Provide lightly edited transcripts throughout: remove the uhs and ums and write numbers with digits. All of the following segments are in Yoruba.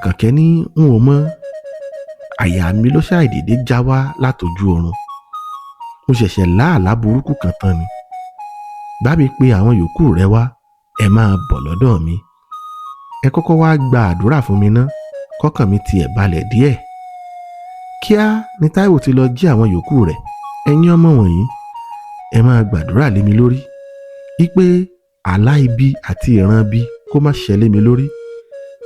Àkànkẹ́ ní n ò mọ̀, àyà mi ló ṣàìdédé já wá látojú oorun, mo ṣẹ̀ṣẹ̀ lá àlá burúkú kan tán ni. Bá mi pe àwọn yòókù rẹ wá, ẹ máa bọ̀ lọ́dọ̀ mi. Ẹ kọ́kọ́ wá gba àdúrà fún mi ná, kọ́kàn mi tiẹ̀ balẹ̀ díẹ̀. Kíá ni Táíwò ti lọ jí àwọn yòókù rẹ̀. Ẹ̀yin ọmọ wọ̀nyí, ẹ máa gbàdúrà lé mi lórí wípé àlá ibi àti ìran bí kó má ṣẹlẹ̀ mi lórí,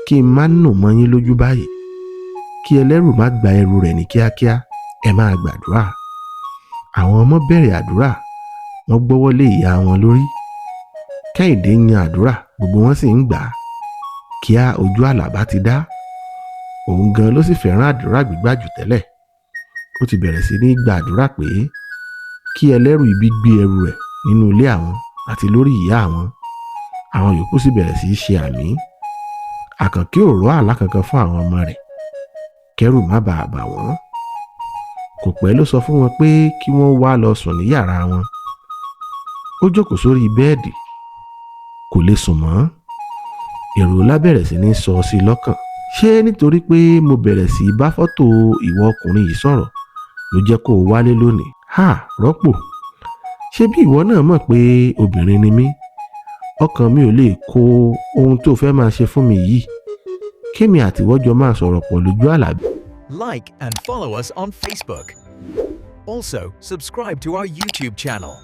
kí n má nù mọ́ yín lójú báyìí, kí ẹlẹ́rù má gba ẹrù rẹ̀ ní kíákíá. Ẹ máa gbàdúrà. Àwọn ọmọ bẹ̀rẹ̀ àdúrà, wọ́n gbọ́wọ́ lé ìyá wọn lórí. Kẹ́hìndé yan àdúrà, gbogbo wọn sì ń gbà á. Kíá ojú àlàbá ti dá. Òun gan ló sì fẹ́ràn àdúrà gbígbà jù tẹ́lẹ̀. Ó ti bẹ̀rẹ̀ sí ní gba àdúrà pé kí ẹlẹ́rù ibi gbé ẹrù rẹ̀ nínú ilé àwọn àti lórí ìyá àwọn. Àwọn yòókù sì bẹ̀rẹ̀ sí í ṣe àmín. Àkànkẹ́ ò rọ́ àlá kankan fún àwọn ọmọ rẹ̀, kẹ́rù má bàa bà wọ́n. Kò pẹ́ ló sọ fún wọn pé kí wọ́n wá lọ sùn ní yàrá wọn. Ó jókòó sórí bẹ́ẹ̀dì, kò lè sùn mọ́. Èrò ńlá bẹ̀rẹ̀ sí ní sọ sí i lọ́kàn. Ṣé nítorí pé mo bẹ̀rẹ̀ sí í bá fọ́tò ìwọ ọkùnrin yìí sọ̀rọ̀ ló jẹ́ kó o wálé lónìí? Rọ́pò, ṣé bí ìwọ náà mọ̀ pé obìnrin ni mí, ọkàn mi ò lè kó ohun tó fẹ́ máa ṣe fún mi yìí. Kémi àtiwọ́jọ máa sọ̀rọ̀ pọ̀ lójú àlá. Like and follow us on Facebook. Also, subscribe to our YouTube channel.